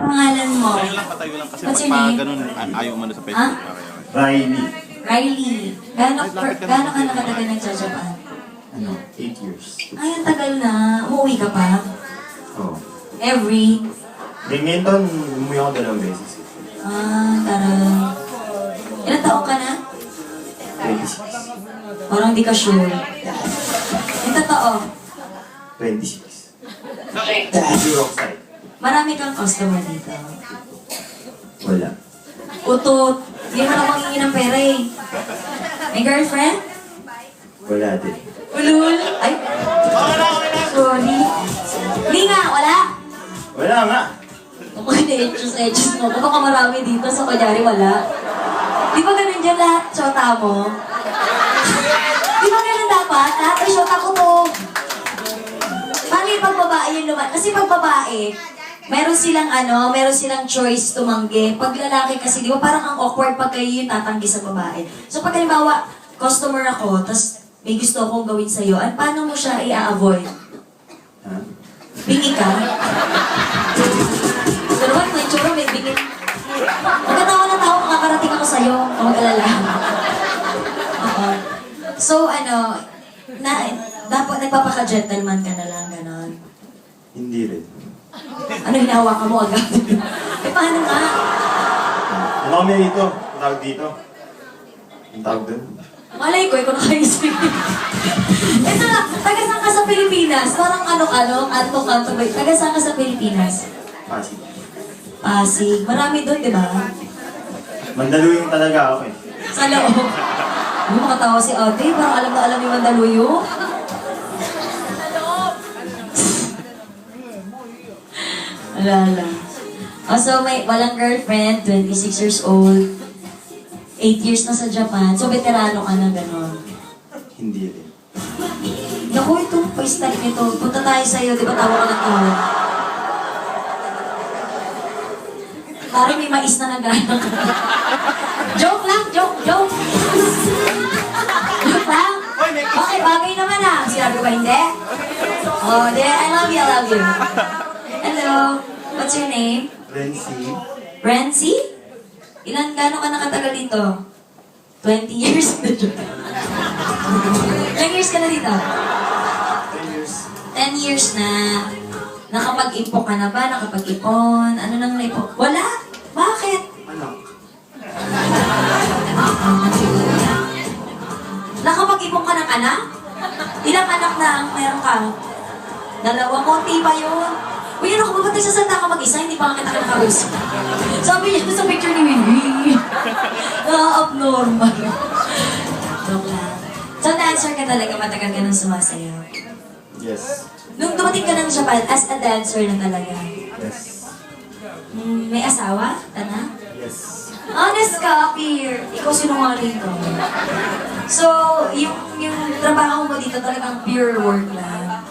pangalan mo? Patayo lang kasi What's your pag name? ganun, ayaw mo na sa Facebook. Ha? Riley. Riley. Gaano ka nakatagal nagja-Japan? 8 years. Ay, ang tagal na. Umuwi ka pa? Oo. Every? Then ngayon taon, umuwi ako 2 beses. Taray. Ilan taong ka na? 26. Parang di ka sure. Yung totoo, 26. okay. Europe side. Marami kang customer dito. Wala. Utot. Hindi mo na mangingi ng pera eh. May girlfriend? Wala din. Ulul. Ay. Sorry. Hindi nga, wala. Wala nga. Ako edges mo. Baka marami dito, so kunyari wala. Di ba ganun dyan lahat, shota mo? Di ba ganun dapat? Lahat ay shota ko to. Paano yung pag babae yung lumat? Kasi pag babae, meron silang choice tumanggi. Pag lalaki kasi, di ba parang ang awkward pag kayo yung tatanggi sa babae. So pag halimbawa, customer ako, tas may gusto akong gawin sa'yo, paano mo siya i-avoid? Ha? Bingi ka? Pero ba't may tsura, may bingi? Magkatawa na tao, makakarating ako sa'yo. Huwag mag-alala. Oo. So, dapat nagpapaka-gentleman ka na lang, ganon. Hindi rin. Ano hinahawakan mo agad? Paano nga? Ano kami dito? Ang tawag dito? Ang tawag dun? Malay ko, ikaw nakaisip. Ito na, taga-saan ka sa Pilipinas? Parang kanto-kanto ba? Taga-saan ka sa Pilipinas? Pasig. Pasig. Marami doon, di ba? Mandaluyong talaga ako eh. Sa loob. Ano makatawa si ate? Parang alam na alam yung Mandaluyo. Alala. So, walang girlfriend, 26 years old, 8 years na sa Japan. So, veterano ka na gano'n. Hindi rin. Naku, ito, pa-start nito. Punta tayo sa'yo, di ba tawa ka ng tawa? Parang may mais na nagana. Joke lang, joke. Joke lang. Okay, bagay naman ah. Sinabi ko ba hindi? Oh, I love you. Hello. What's your name? Renzi. Renzi? Gano'n ka nakatagal dito? 20 years na dyan. Ilang years ka na dito? 10 years. 10 years na. Nakapag-ipon ka na ba? Nakapag-ipon? Ano nang naipon? Wala? Bakit? Anak. Nakapag-ipon ka ng anak? Ilang anak na ang meron ka? 2, konti pa yun. Uy, ano ka ba sa salta ka mag-isa? Hindi pa nga kita kinakausap. Sabi niya sa picture ni Wiwi. Abnormal. Joke lang. So, dancer ka talaga, matagal ka nang sumasayaw. Yes. Nung dumating ka ng Japan, as a dancer na talaga. Yes. May asawa? Tana? Yes. Honest ka, Pierre. Ikaw sinungaling ko. So, yung trabaho mo dito talagang pure work lang.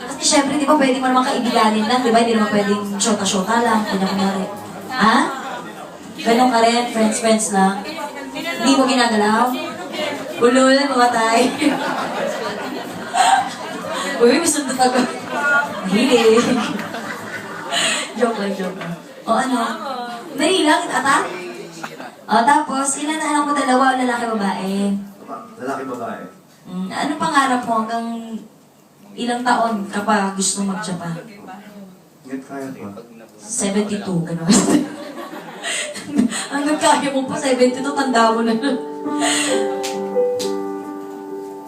Kasi syempre, di ba pwede mo naman kaibiganin lang, di ba? Hindi naman pwedeng shota-shota lang, kunyari. Ha? Ganun ka rin, friends lang. Hindi mo ginagalaw? Ulul, mamatay. Uy, may sundot agad. Mahilig. Joke lang. O ano? Dali lang, ata? O tapos, ilan na anak mo? 2, lalaki, babae? Lalaki babae. Ano pangarap mo hanggang ilang taon ka pa gusto mag-Japan? Ngayon kaya pa. 72, gano'n. Hanggang kaya mo pa 72, tanda mo na.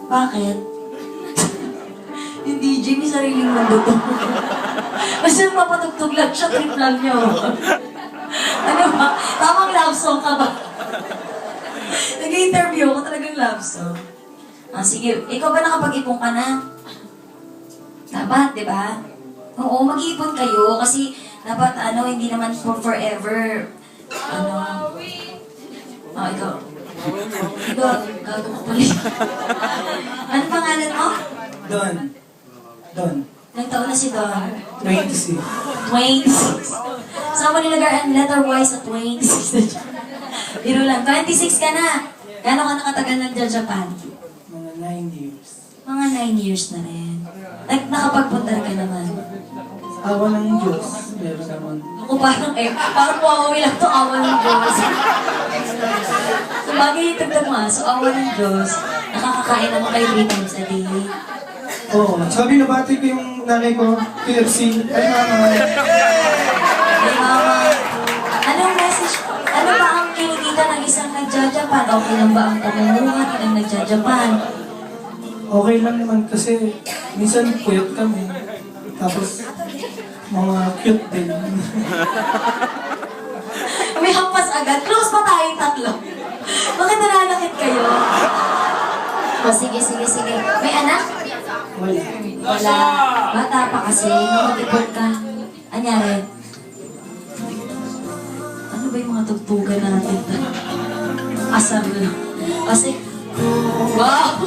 Bakit? Yung DJ, may sariling mundo to. Basta mapatugtog lang siya, trip lang niyo. Ano ba? Tamang love song ka ba? Nag-interview ko, talagang love song. Sige, ikaw ba nakapag-ipon ka na? Dapat, di ba? Oo, mag-iipon kayo kasi dapat hindi naman for forever. Ikaw. Ikaw, gago ka pala. Ano pangalan mo? Don. Ilang taon na si Don? 26. 26. Saan mo nilagay ang letter-wise sa 26? Biro lang, 26 ka na. Gano'n ka nakatagal nag-Japan? Mga 9 years. Mga 9 years na rin. Nakapagpunta ka naman. Awa ng Diyos. Meron naman. Ako parang Huawei lang to, awa ng Diyos. So, bagay itagdag mo so awa ng Diyos, nakakakain naman kayo 3 times a day. Oo. Tsaka binabati ko yung nanay ko, KFC. Ay, mama. Hey, Mama, anong message, ano ba ang kinikita ng isang nagja-Japan? Okay lang ba ang pamumuhat ng nagja-Japan? Okay lang naman kasi minsan puyat kami. Tapos, mga cute din. May hampas agad. Close pa tayong 3. Bakit nananakit kayo? O, sige. May anak? Wala. Wala. Bata pa kasi. Nung mag-ipon ka. Anyari? Ano ba yung mga tugtugan natin? Asar lang. Kasi, wow!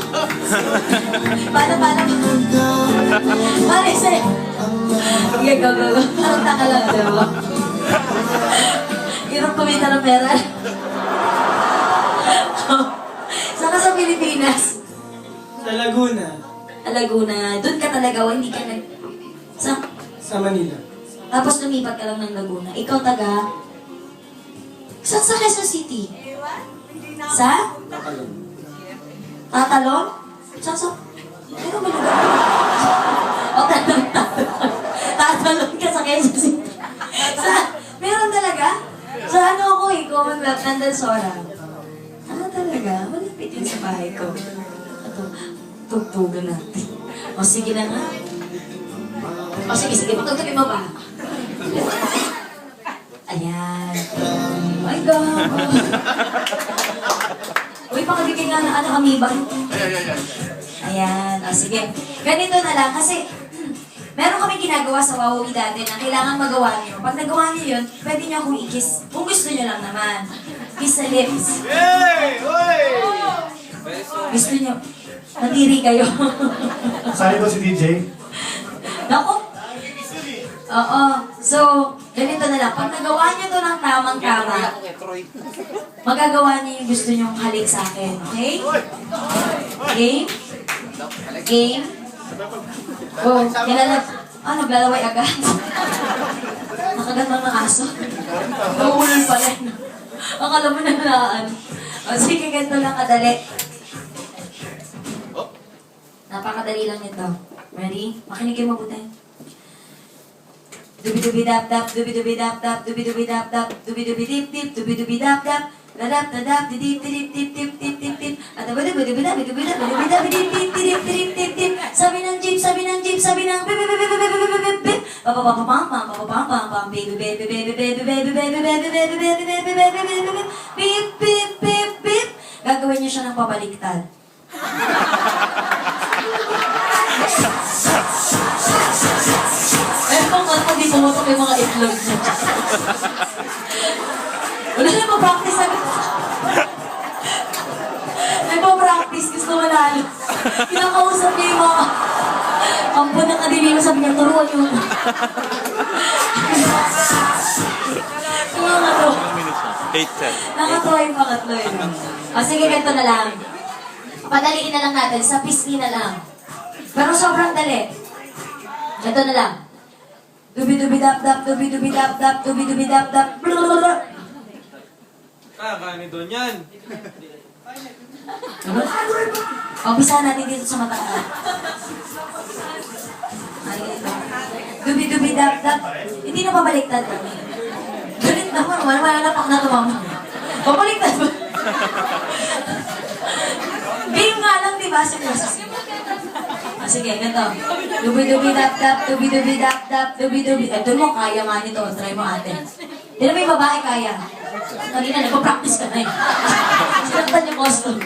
Paano? Paano sa'yo? Sige, go. Anong taka lang, diba? Hirap kumita ng pera. Saan ka sa Pilipinas? Sa Laguna. Laguna. Doon ka talaga, hindi ka nag... Sa Manila. Tapos lumipat ka lang ng Laguna. Ikaw taga... Saan sa Quezon City? Sa? Takalon. Tatalon? Saan sa... Ano ba lugar? O, tatalon ka sa Quezon City. Meron talaga? Sa ano ako Commonwealth, Nandansora. Talaga? Malapit yun sa bahay ko. Ito, tugtugan natin. O, sige na nga. O, sige. Patugtugin mo ba? Ayan. My God. Uy, pakabigay nga na kami ba? Ayan. O, sige. Ganito na lang kasi meron kami ginagawa sa Huawei dati na kailangan magawa niyo. Pag nagawa niyo yun, pwede niyo akong i-kiss. Kung gusto niyo lang naman. Kiss sa lips. Gusto niyo. Nadiri kayo. Sali ba si DJ? Naku. Oo. So, ganito na lang. Pag nagawa niyo to ng tamang-tama, magagawa niyo yung gusto niyong halik sa akin. Okay? Game? Oh, kilala. Naglalaway agad. Nakagat ng aso. Nauulol pala. Akala mo na nalaan. O sige, ganito lang kadali. Napakadali lang nito. Ready? Makinig kayo mabuti. Dubi-dubi-dap-dap, dubi-dubi-dap-dap, dubi-dubi-dap-dap, dubi-dubi-dip-dip, dubi-dubi-dap-dap, dadap-dadap, didip-didip-dip-dip-dip-dip-dip, at dubi-dubi-dap-dip-dip-dip-dip-dip-dip, sabi ng jeep, sabi ng bip-bip-bip-bip-bip-bip-bip, papapapapam-pam, bip-bip-bip-bip-bip-bip-bip-bip-bip-bip-bip-bip-bip-bip, bip-bip-bip-bip, gagawin niyo siya ng pabaliktad. Kung di pumutok yung mga itlog niya. Wala na pa-practice agad. Nagpa-practice, gusto manalo. Kinakausap niya yung mga kampo ng kadiliman, sabi niya, turuan yung... Yung mga to. 8-10. Nakatuwa yung pangatlo yun. O sige, ganito na lang. Padaliin na lang natin, sa pisngi na lang. Pero sobrang dali. Ganito na lang. Dubi-dubi-dap-dap, dubi-dubi-dap-dap, dubi-dubi-dap-dap, blablabla. Kani doon yan. Umpisa natin dito sa mata ka. Dubi-dubi-dap-dap. Hindi na pabaliktad kami. Galit naman, wala na pak na tumama. Pabaliktad ba? Game nga lang, diba? Sige, ganito. Dubi-dubi-dap-dap, dubi-dubi-dap-dap, dubi-dubi... Ito mo, kaya nga nito. Try mo ate. Hindi na may babae kaya. Kanina, nagpa-practice ka na eh. Sinaktan yung costume.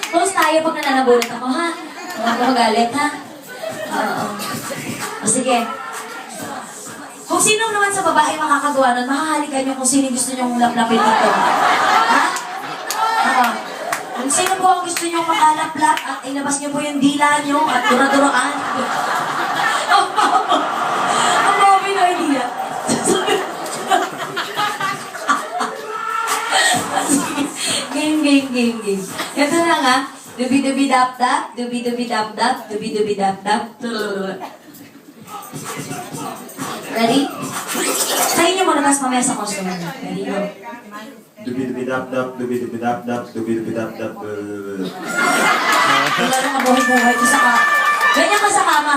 Close tayo pag nananabulat ako, ha? Huwag ako magalit, ha? Oo. O sige. Kung sino naman sa babae makakagawa nun, makahalikan nyo kung sino gusto nyo laplapin dito. Ha? Oo. Kung sino po ang gusto nyo makalaplap at ilabas nyo po yung dila nyo at dura-duraan. Ang mami na idea. Game. Ito na nga. Dubi-dubi-dap-dap, dubi-dubi-dap-dap, dubi-dubi-dap-dap. Ready? Sayin niyo muna, tapos mamaya sa customer. Ready, go. Dubi-dubi-dap-dap, dubi-dubi-dap-dap, dubi-dubi-dap-dap. Wala nang mabuhay-buhay ko sa ka. Ganyan ka sa kama.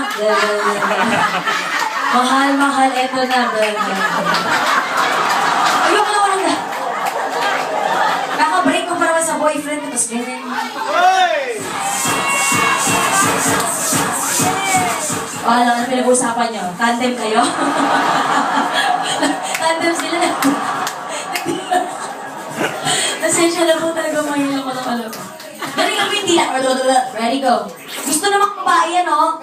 Mahal, mahal, eto na. Ayoko na walang na. Kaka-break ko pa naman sa boyfriend ko, tapos ganyan. Wala na pinag-uusapan niyo. Tandem kayo? Tandem sila na. Nasensya na po talaga mahilo ko ng alam. Dali kami hindi na. Ready, go. Gusto naman babae yan, oh.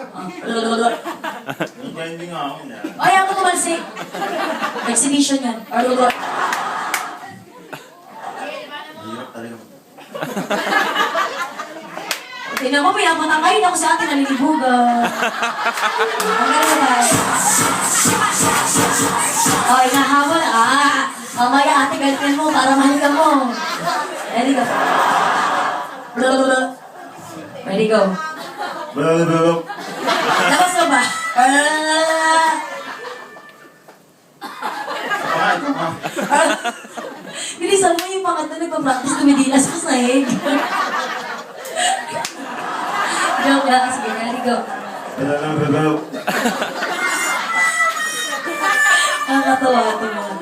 Hindi nga ako na. O, yan ko tumalsik. Exhibition yan. Hirap talaga. Tingnan mo, pinapatang kayo. Ako sa atin, nalilibugan. Ang gano'n ba? O, inahabol. Mamaya ate, galitin mo para mahalikan mo. Ready, go. Ready, go. Blablabla. Tapos mo ba? Bilisan mo yung pangat na nagpa-practice tumidilas ko sa hig. Joke lang. Sige, ready, go. Blablabla. Nakakatawa ito mo.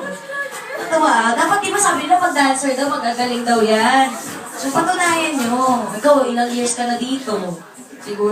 Nakakatawa. Dapat di ba sabi nila pag dancer daw, magagaling daw yan. So patunayan nyo. Ikaw, ilang years ka na dito. Siguro.